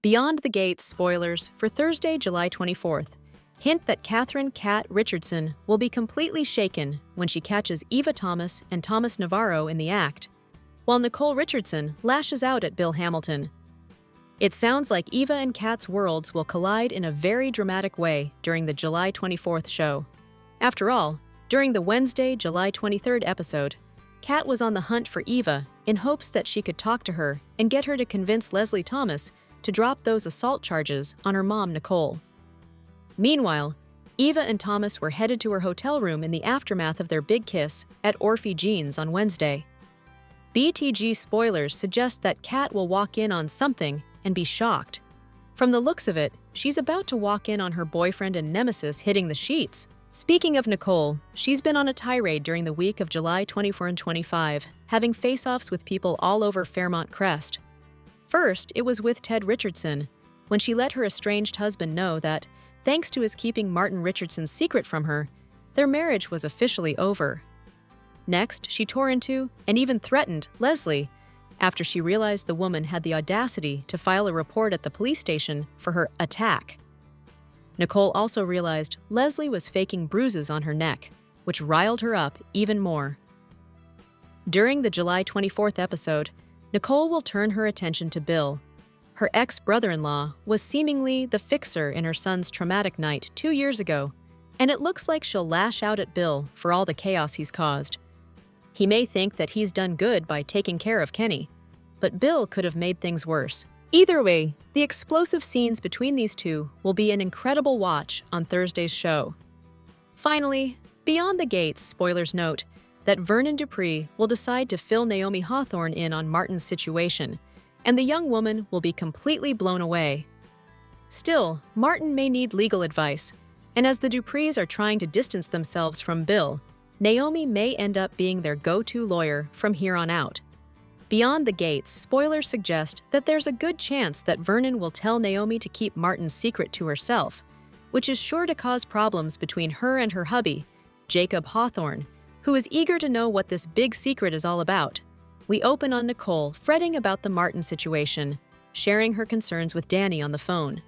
Beyond the Gates spoilers for Thursday, July 24th hint that Catherine "Cat" Richardson will be completely shaken when she catches Eva Thomas and Thomas Navarro in the act, while Nicole Richardson lashes out at Bill Hamilton. It sounds like Eva and Cat's worlds will collide in a very dramatic way during the July 24th show. After all, during the Wednesday, July 23rd episode, Cat was on the hunt for Eva in hopes that she could talk to her and get her to convince Leslie Thomas to drop those assault charges on her mom, Nicole. Meanwhile, Eva and Thomas were headed to her hotel room in the aftermath of their big kiss at Orphe Jean's on Wednesday. BTG spoilers suggest that Cat will walk in on something and be shocked. From the looks of it, she's about to walk in on her boyfriend and nemesis hitting the sheets. Speaking of Nicole, she's been on a tirade during the week of July 24 and 25, having face-offs with people all over Fairmont Crest. First, it was with Ted Richardson, when she let her estranged husband know that, thanks to his keeping Martin Richardson's secret from her, their marriage was officially over. Next, she tore into and even threatened Leslie after she realized the woman had the audacity to file a report at the police station for her attack. Nicole also realized Leslie was faking bruises on her neck, which riled her up even more. During the July 24th episode, Nicole will turn her attention to Bill. Her ex-brother-in-law was seemingly the fixer in her son's traumatic night 2 years ago, and it looks like she'll lash out at Bill for all the chaos he's caused. He may think that he's done good by taking care of Kenny, but Bill could have made things worse. Either way, the explosive scenes between these two will be an incredible watch on Thursday's show. Finally, Beyond the Gates spoilers note that Vernon Dupree will decide to fill Naomi Hawthorne in on Martin's situation, and the young woman will be completely blown away. Still, Martin may need legal advice, and as the Duprees are trying to distance themselves from Bill, Naomi may end up being their go-to lawyer from here on out. Beyond the Gates spoilers suggest that there's a good chance that Vernon will tell Naomi to keep Martin's secret to herself, which is sure to cause problems between her and her hubby, Jacob Hawthorne, who is eager to know what this big secret is all about. We open on Nicole fretting about the Martin situation, sharing her concerns with Danny on the phone.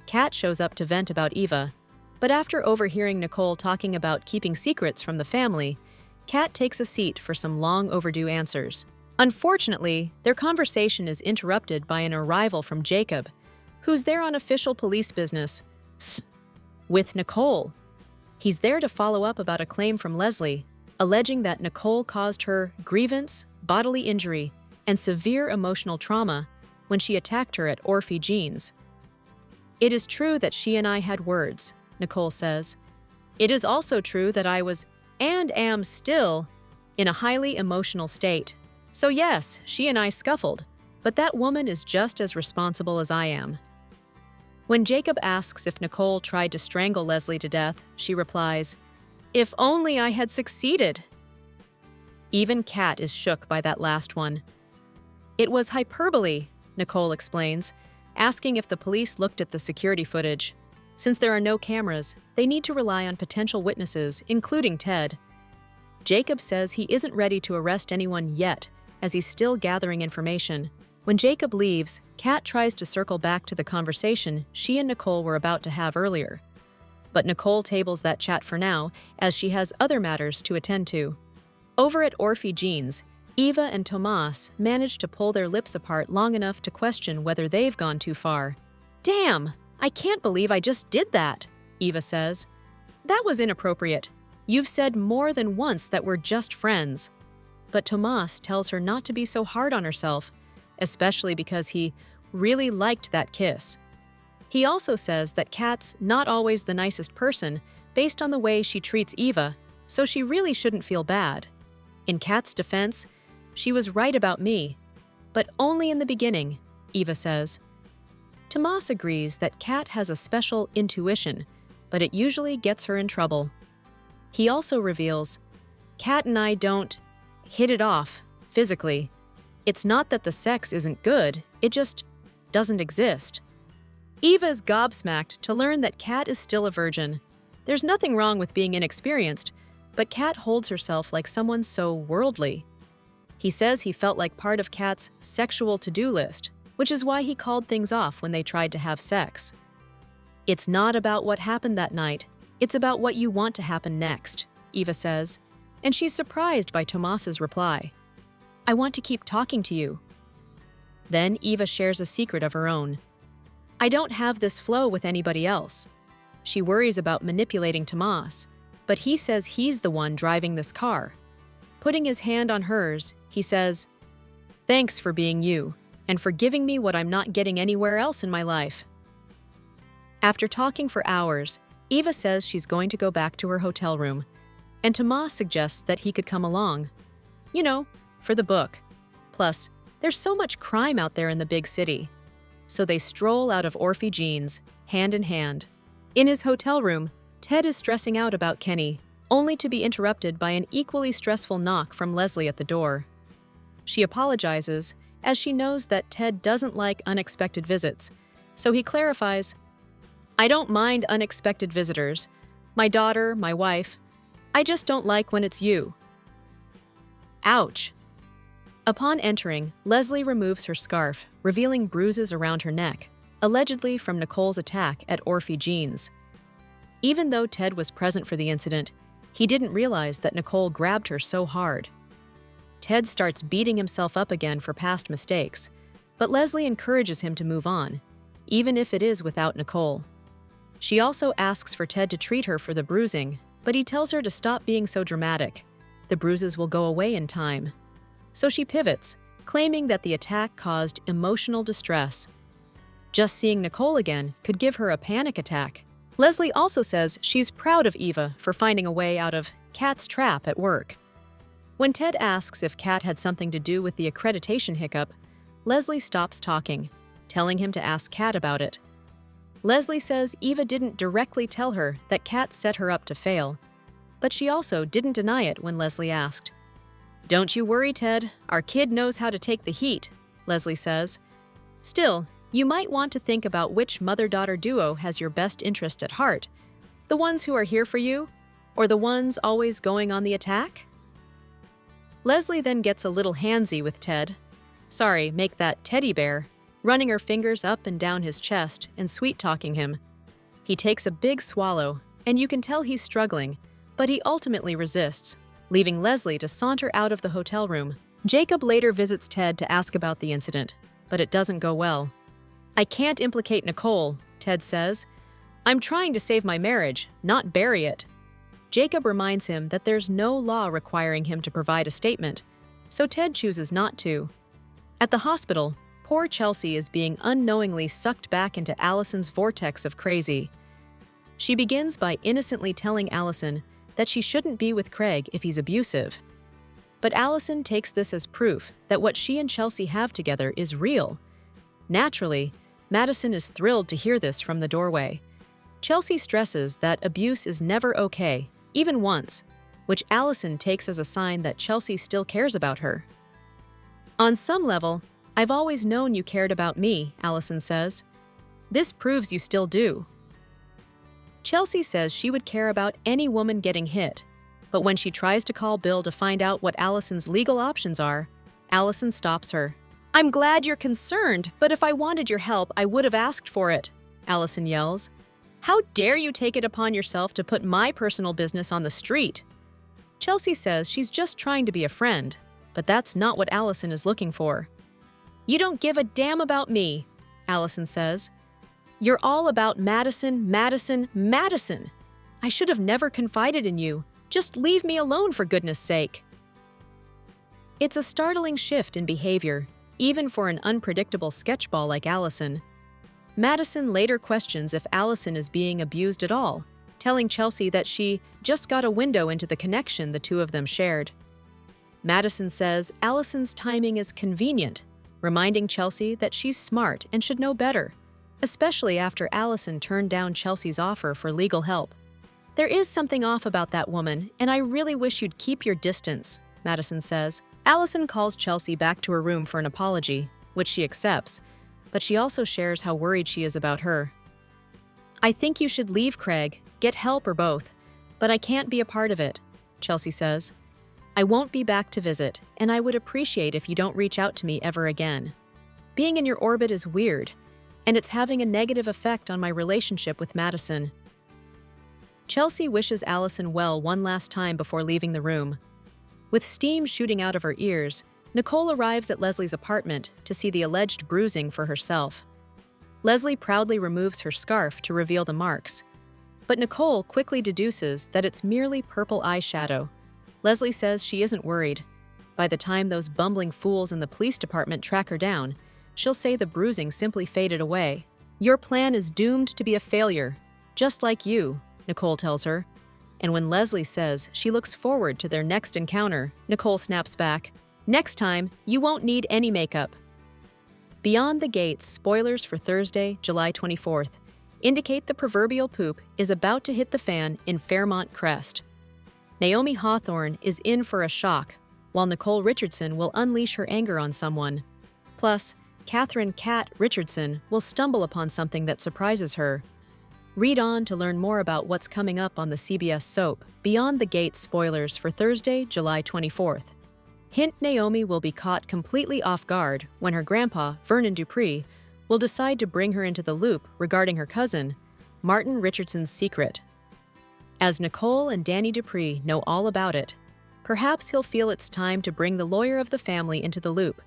Cat shows up to vent about Eva, but after overhearing Nicole talking about keeping secrets from the family, Cat takes a seat for some long overdue answers. Unfortunately, their conversation is interrupted by an arrival from Jacob, who's there on official police business with Nicole. He's there to follow up about a claim from Leslie, alleging that Nicole caused her grievance, bodily injury, and severe emotional trauma when she attacked her at Orphe Jean's. "It is true that she and I had words," Nicole says. "It is also true that I was, and am still, in a highly emotional state. So yes, she and I scuffled, but that woman is just as responsible as I am." When Jacob asks if Nicole tried to strangle Leslie to death, she replies, "If only I had succeeded." Even Cat is shook by that last one. "It was hyperbole," Nicole explains, asking if the police looked at the security footage. Since there are no cameras, they need to rely on potential witnesses, including Ted. Jacob says he isn't ready to arrest anyone yet, as he's still gathering information. When Jacob leaves, Cat tries to circle back to the conversation she and Nicole were about to have earlier. But Nicole tables that chat for now, as she has other matters to attend to. Over at Orphe Jean's, Eva and Tomas manage to pull their lips apart long enough to question whether they've gone too far. "Damn! I can't believe I just did that," Eva says. "That was inappropriate. You've said more than once that we're just friends." But Tomas tells her not to be so hard on herself, especially because he really liked that kiss. He also says that Kat's not always the nicest person based on the way she treats Eva, so she really shouldn't feel bad. In Kat's defense, "She was right about me, but only in the beginning," Eva says. Tomas agrees that Cat has a special intuition, but it usually gets her in trouble. He also reveals, "Cat and I don't hit it off, physically. It's not that the sex isn't good, it just doesn't exist." Eva's gobsmacked to learn that Cat is still a virgin. There's nothing wrong with being inexperienced, but Cat holds herself like someone so worldly. He says he felt like part of Cat's sexual to-do list, which is why he called things off when they tried to have sex. "It's not about what happened that night, it's about what you want to happen next," Eva says, and she's surprised by Tomas's reply. "I want to keep talking to you." Then Eva shares a secret of her own. "I don't have this flow with anybody else." She worries about manipulating Tomas, but he says he's the one driving this car. Putting his hand on hers, he says, "Thanks for being you, and for giving me what I'm not getting anywhere else in my life." After talking for hours, Eva says she's going to go back to her hotel room, and Tomas suggests that he could come along. You know, for the book. Plus, there's so much crime out there in the big city. So they stroll out of Orphe Jeans, hand in hand. In his hotel room, Ted is stressing out about Kenny, only to be interrupted by an equally stressful knock from Leslie at the door. She apologizes, as she knows that Ted doesn't like unexpected visits, so he clarifies, "I don't mind unexpected visitors. My daughter, my wife. I just don't like when it's you." Ouch. Upon entering, Leslie removes her scarf, revealing bruises around her neck, allegedly from Nicole's attack at Orphe Jeans. Even though Ted was present for the incident, he didn't realize that Nicole grabbed her so hard. Ted starts beating himself up again for past mistakes, but Leslie encourages him to move on, even if it is without Nicole. She also asks for Ted to treat her for the bruising, but he tells her to stop being so dramatic. The bruises will go away in time. So she pivots, claiming that the attack caused emotional distress. Just seeing Nicole again could give her a panic attack. Leslie also says she's proud of Eva for finding a way out of Kat's trap at work. When Ted asks if Kat had something to do with the accreditation hiccup, Leslie stops talking, telling him to ask Kat about it. Leslie says Eva didn't directly tell her that Kat set her up to fail, but she also didn't deny it when Leslie asked. "Don't you worry, Ted. Our kid knows how to take the heat," Leslie says. "Still, you might want to think about which mother-daughter duo has your best interest at heart. The ones who are here for you, or the ones always going on the attack?" Leslie then gets a little handsy with Ted. Sorry, make that teddy bear, running her fingers up and down his chest and sweet-talking him. He takes a big swallow, and you can tell he's struggling, but he ultimately resists, leaving Leslie to saunter out of the hotel room. Jacob later visits Ted to ask about the incident, but it doesn't go well. "I can't implicate Nicole," Ted says. "I'm trying to save my marriage, not bury it." Jacob reminds him that there's no law requiring him to provide a statement, so Ted chooses not to. At the hospital, poor Chelsea is being unknowingly sucked back into Allison's vortex of crazy. She begins by innocently telling Allison that she shouldn't be with Craig if he's abusive. But Allison takes this as proof that what she and Chelsea have together is real. Naturally, Madison is thrilled to hear this from the doorway. Chelsea stresses that abuse is never okay, even once, which Allison takes as a sign that Chelsea still cares about her. "On some level, I've always known you cared about me," Allison says. "This proves you still do." Chelsea says she would care about any woman getting hit, but when she tries to call Bill to find out what Allison's legal options are, Allison stops her. "I'm glad you're concerned, but if I wanted your help, I would have asked for it," Allison yells. "How dare you take it upon yourself to put my personal business on the street?" Chelsea says she's just trying to be a friend, but that's not what Allison is looking for. "You don't give a damn about me," Allison says. "You're all about Madison, Madison, Madison. I should have never confided in you. Just leave me alone for goodness sake." It's a startling shift in behavior, even for an unpredictable sketchball like Allison. Madison later questions if Allison is being abused at all, telling Chelsea that she just got a window into the connection the two of them shared. Madison says Allison's timing is convenient, reminding Chelsea that she's smart and should know better, especially after Allison turned down Chelsea's offer for legal help. "There is something off about that woman, and I really wish you'd keep your distance," Madison says. Allison calls Chelsea back to her room for an apology, which she accepts, but she also shares how worried she is about her. "I think you should leave Craig, get help or both, but I can't be a part of it," Chelsea says. "I won't be back to visit, and I would appreciate if you don't reach out to me ever again." Being in your orbit is weird, and it's having a negative effect on my relationship with Madison. Chelsea wishes Allison well one last time before leaving the room. With steam shooting out of her ears, Nicole arrives at Leslie's apartment to see the alleged bruising for herself. Leslie proudly removes her scarf to reveal the marks, but Nicole quickly deduces that it's merely purple eyeshadow. Leslie says she isn't worried. By the time those bumbling fools in the police department track her down, she'll say the bruising simply faded away. "Your plan is doomed to be a failure, just like you," Nicole tells her. And when Leslie says she looks forward to their next encounter, Nicole snaps back, "Next time, you won't need any makeup." Beyond the Gates spoilers for Thursday, July 24th, indicate the proverbial poop is about to hit the fan in Fairmont Crest. Naomi Hawthorne is in for a shock, while Nicole Richardson will unleash her anger on someone. Plus, Cat Richardson will stumble upon something that surprises her. Read on to learn more about what's coming up on the CBS soap Beyond the Gates spoilers for Thursday, July 24th. Hint: Naomi will be caught completely off guard when her grandpa, Vernon Dupree, will decide to bring her into the loop regarding her cousin, Martin Richardson's secret. As Nicole and Danny Dupree know all about it, perhaps he'll feel it's time to bring the lawyer of the family into the loop,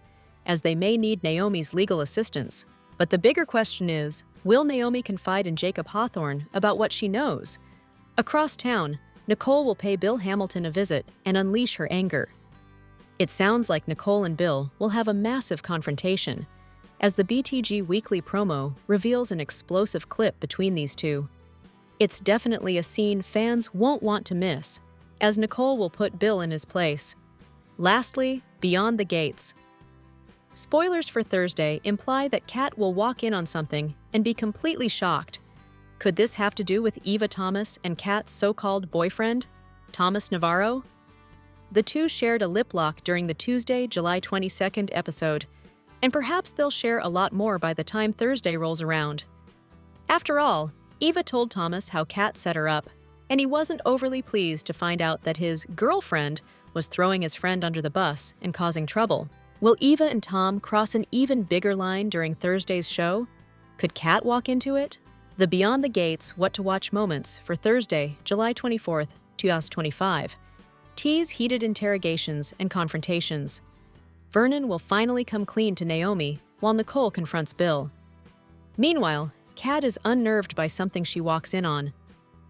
as they may need Naomi's legal assistance. But the bigger question is, will Naomi confide in Jacob Hawthorne about what she knows? Across town, Nicole will pay Bill Hamilton a visit and unleash her anger. It sounds like Nicole and Bill will have a massive confrontation, as the BTG Weekly promo reveals an explosive clip between these two. It's definitely a scene fans won't want to miss, as Nicole will put Bill in his place. Lastly, Beyond the Gates. Spoilers for Thursday imply that Kat will walk in on something and be completely shocked. Could this have to do with Eva Tomas and Kat's so-called boyfriend, Thomas Navarro? The two shared a lip lock during the Tuesday, July 22nd episode, and perhaps they'll share a lot more by the time Thursday rolls around. After all, Eva told Thomas how Kat set her up, and he wasn't overly pleased to find out that his girlfriend was throwing his friend under the bus and causing trouble. Will Eva and Tom cross an even bigger line during Thursday's show? Could Kat walk into it? The Beyond the Gates What to Watch moments for Thursday, July 24th, 2025, tease heated interrogations and confrontations. Vernon will finally come clean to Naomi, while Nicole confronts Bill. Meanwhile, Kat is unnerved by something she walks in on.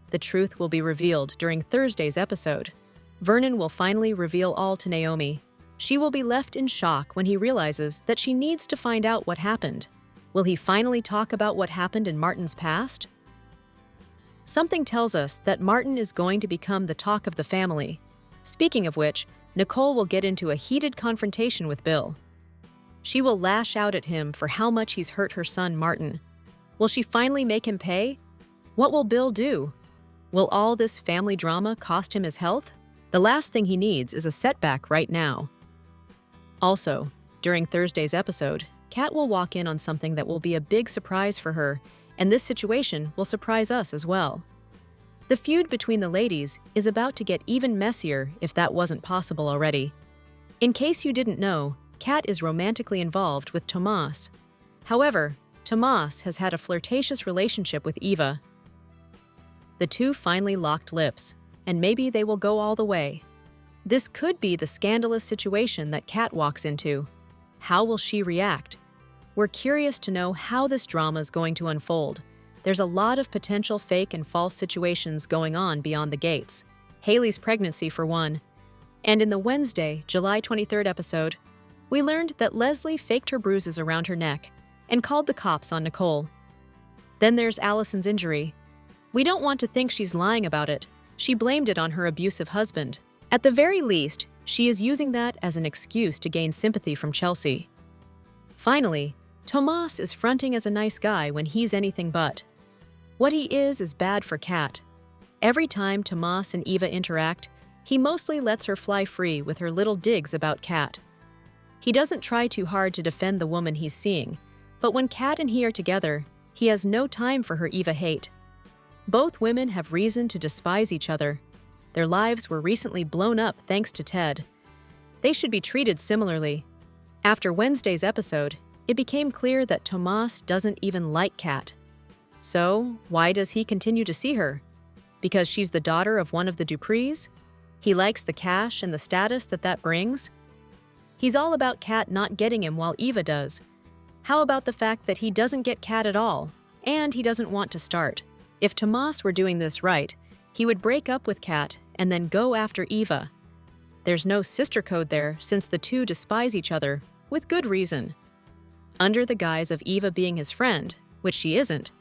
The truth will be revealed during Thursday's episode. Vernon will finally reveal all to Naomi. She will be left in shock when he realizes that she needs to find out what happened. Will he finally talk about what happened in Martin's past? Something tells us that Martin is going to become the talk of the family. Speaking of which, Nicole will get into a heated confrontation with Bill. She will lash out at him for how much he's hurt her son Martin. Will she finally make him pay? What will Bill do? Will all this family drama cost him his health? The last thing he needs is a setback right now. Also, during Thursday's episode, Kat will walk in on something that will be a big surprise for her, and this situation will surprise us as well. The feud between the ladies is about to get even messier if that wasn't possible already. In case you didn't know, Kat is romantically involved with Tomas. However, Tomas has had a flirtatious relationship with Eva. The two finally locked lips, and maybe they will go all the way. This could be the scandalous situation that Kat walks into. How will she react? We're curious to know how this drama is going to unfold. There's a lot of potential fake and false situations going on beyond the gates. Haley's pregnancy, for one. And in the Wednesday, July 23rd episode, we learned that Leslie faked her bruises around her neck and called the cops on Nicole. Then there's Allison's injury. We don't want to think she's lying about it. She blamed it on her abusive husband. At the very least, she is using that as an excuse to gain sympathy from Chelsea. Finally, Tomas is fronting as a nice guy when he's anything but. What he is bad for Kat. Every time Tomas and Eva interact, he mostly lets her fly free with her little digs about Kat. He doesn't try too hard to defend the woman he's seeing, but when Kat and he are together, he has no time for her Eva hate. Both women have reason to despise each other. Their lives were recently blown up thanks to Ted. They should be treated similarly. After Wednesday's episode, it became clear that Tomas doesn't even like Cat. So, why does he continue to see her? Because she's the daughter of one of the Duprees? He likes the cash and the status that brings? He's all about Cat not getting him while Eva does. How about the fact that he doesn't get Cat at all, and he doesn't want to start? If Tomas were doing this right, he would break up with Cat and then go after Eva. There's no sister code there since the two despise each other, with good reason. Under the guise of Eva being his friend, which she isn't,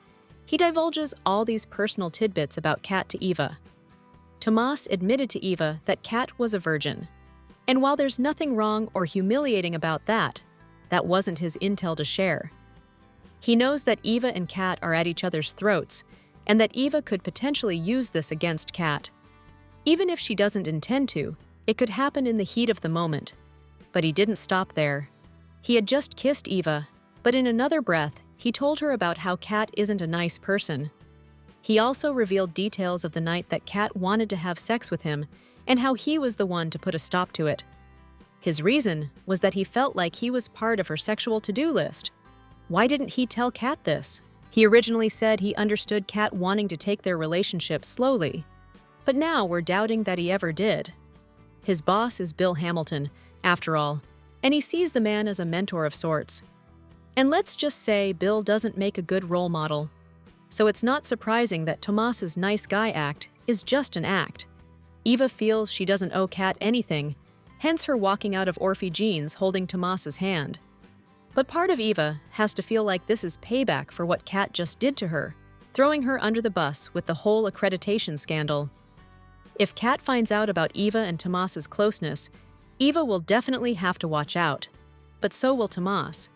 he divulges all these personal tidbits about Cat to Eva. Tomas admitted to Eva that Cat was a virgin. And while there's nothing wrong or humiliating about that, that wasn't his intel to share. He knows that Eva and Cat are at each other's throats, and that Eva could potentially use this against Cat. Even if she doesn't intend to, it could happen in the heat of the moment. But he didn't stop there. He had just kissed Eva, but in another breath, he told her about how Cat isn't a nice person. He also revealed details of the night that Cat wanted to have sex with him and how he was the one to put a stop to it. His reason was that he felt like he was part of her sexual to-do list. Why didn't he tell Cat this? He originally said he understood Cat wanting to take their relationship slowly, but now we're doubting that he ever did. His boss is Bill Hamilton, after all, and he sees the man as a mentor of sorts. And let's just say Bill doesn't make a good role model. So it's not surprising that Tomas's nice guy act is just an act. Eva feels she doesn't owe Cat anything, hence her walking out of Orphe jeans holding Tomas's hand. But part of Eva has to feel like this is payback for what Cat just did to her, throwing her under the bus with the whole accreditation scandal. If Cat finds out about Eva and Tomas's closeness, Eva will definitely have to watch out. But so will Tomas.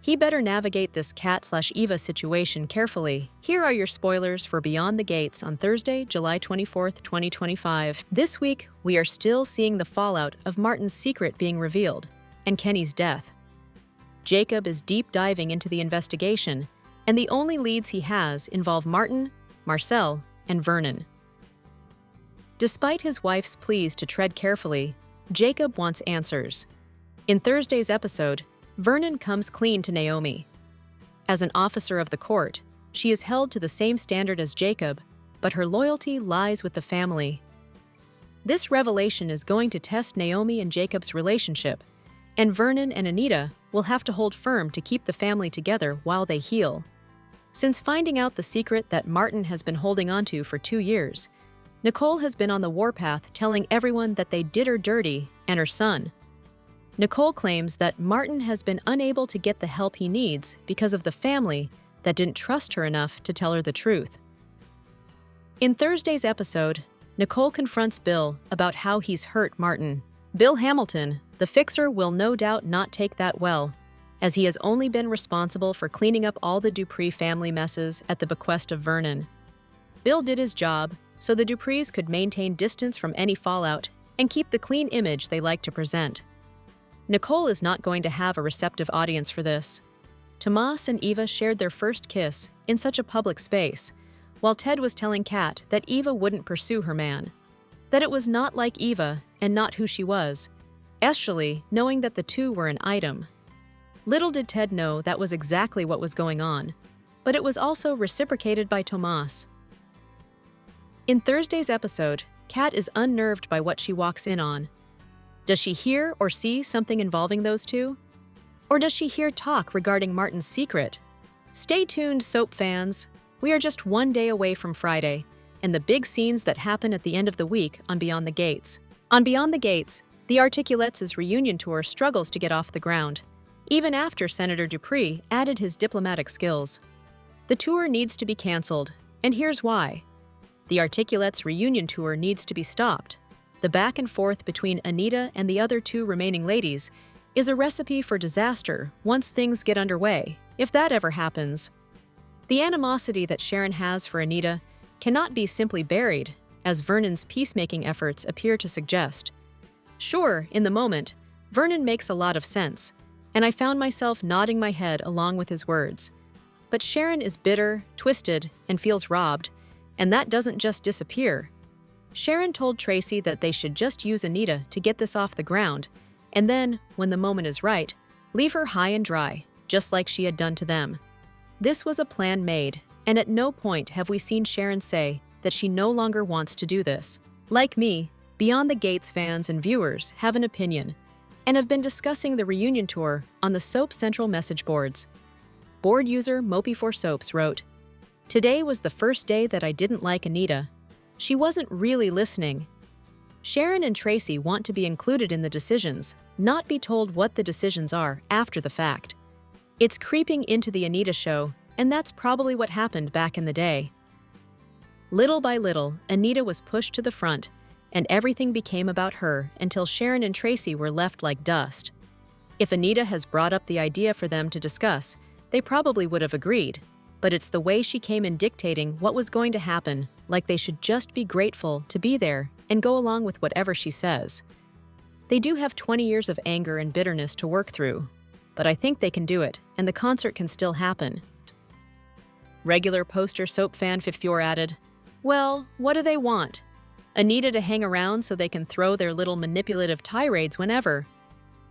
He better navigate this Cat/Eva situation carefully. Here are your spoilers for Beyond the Gates on Thursday, July 24th, 2025. This week, we are still seeing the fallout of Martin's secret being revealed, and Kenny's death. Jacob is deep diving into the investigation, and the only leads he has involve Martin, Marcel, and Vernon. Despite his wife's pleas to tread carefully, Jacob wants answers. In Thursday's episode, Vernon comes clean to Naomi. As an officer of the court, she is held to the same standard as Jacob, but her loyalty lies with the family. This revelation is going to test Naomi and Jacob's relationship, and Vernon and Anita will have to hold firm to keep the family together while they heal. Since finding out the secret that Martin has been holding onto for 2 years, Nicole has been on the warpath telling everyone that they did her dirty and her son. Nicole claims that Martin has been unable to get the help he needs because of the family that didn't trust her enough to tell her the truth. In Thursday's episode, Nicole confronts Bill about how he's hurt Martin. Bill Hamilton, the fixer, will no doubt not take that well, as he has only been responsible for cleaning up all the Dupree family messes at the bequest of Vernon. Bill did his job so the Duprees could maintain distance from any fallout and keep the clean image they like to present. Nicole is not going to have a receptive audience for this. Tomas and Eva shared their first kiss in such a public space, while Ted was telling Cat that Eva wouldn't pursue her man, that it was not like Eva and not who she was, especially knowing that the two were an item. Little did Ted know that was exactly what was going on, but it was also reciprocated by Tomas. In Thursday's episode, Cat is unnerved by what she walks in on. Does she hear or see something involving those two? Or does she hear talk regarding Martin's secret? Stay tuned, soap fans. We are just one day away from Friday, and the big scenes that happen at the end of the week on Beyond the Gates. On Beyond the Gates, the Articulates' reunion tour struggles to get off the ground, even after Senator Dupree added his diplomatic skills. The tour needs to be canceled, and here's why. The Articulates' reunion tour needs to be stopped. The back and forth between Anita and the other two remaining ladies is a recipe for disaster once things get underway, if that ever happens. The animosity that Sharon has for Anita cannot be simply buried, as Vernon's peacemaking efforts appear to suggest. Sure, in the moment, Vernon makes a lot of sense, and I found myself nodding my head along with his words. But Sharon is bitter, twisted, and feels robbed, and that doesn't just disappear. Sharon told Tracy that they should just use Anita to get this off the ground, and then, when the moment is right, leave her high and dry. just like she had done to them. This was a plan made, and at no point have we seen Sharon say that she no longer wants to do this. Like me, Beyond the Gates fans and viewers have an opinion and have been discussing the reunion tour on the Soap Central message boards. Board user Mopey4Soaps wrote, "Today was the first day that I didn't like Anita. She wasn't really listening. Sharon and Tracy want to be included in the decisions, not be told what the decisions are after the fact. It's creeping into the Anita show, and that's probably what happened back in the day." Little by little, Anita was pushed to the front, and everything became about her until Sharon and Tracy were left like dust. If Anita has brought up the idea for them to discuss, they probably would have agreed, but it's the way she came in dictating what was going to happen, like they should just be grateful to be there and go along with whatever she says. They do have 20 years of anger and bitterness to work through, but I think they can do it, and the concert can still happen. Regular poster soap fan Fifior added, "Well, what do they want? Anita to hang around so they can throw their little manipulative tirades whenever.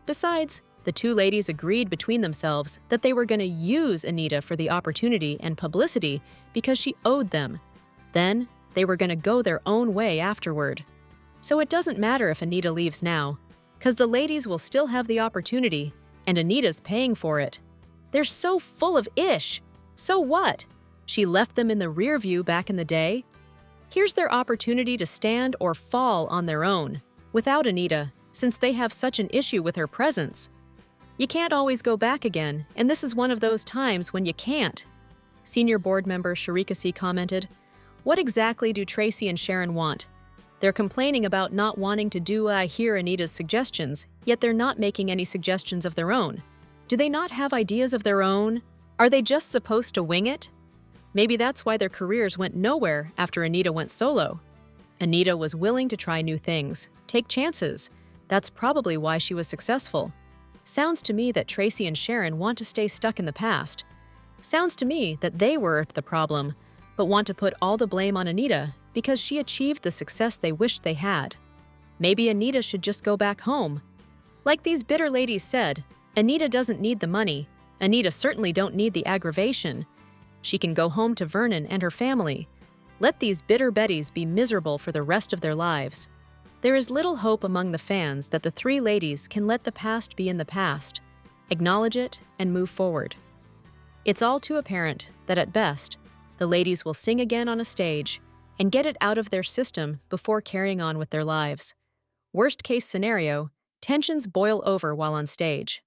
Besides, the two ladies agreed between themselves that they were going to use Anita for the opportunity and publicity because she owed them. Then, they were going to go their own way afterward. So it doesn't matter if Anita leaves now, because the ladies will still have the opportunity, and Anita's paying for it. They're so full of ish. So what? She left them in the rear view back in the day? Here's their opportunity to stand or fall on their own, without Anita, since they have such an issue with her presence. You can't always go back again, and this is one of those times when you can't." Senior board member Sharika C. commented, "What exactly do Tracy and Sharon want? They're complaining about not wanting to do I hear Anita's suggestions, yet they're not making any suggestions of their own. Do they not have ideas of their own? Are they just supposed to wing it? Maybe that's why their careers went nowhere after Anita went solo. Anita was willing to try new things, take chances. That's probably why she was successful. Sounds to me that Tracy and Sharon want to stay stuck in the past. Sounds to me that they were the problem, but want to put all the blame on Anita because she achieved the success they wished they had. Maybe Anita should just go back home. Like these bitter ladies said, Anita doesn't need the money. Anita certainly don't need the aggravation. She can go home to Vernon and her family. Let these bitter Bettys be miserable for the rest of their lives. There is little hope among the fans that the three ladies can let the past be in the past, acknowledge it, and move forward. It's all too apparent that at best, the ladies will sing again on a stage and get it out of their system before carrying on with their lives. Worst case scenario, tensions boil over while on stage.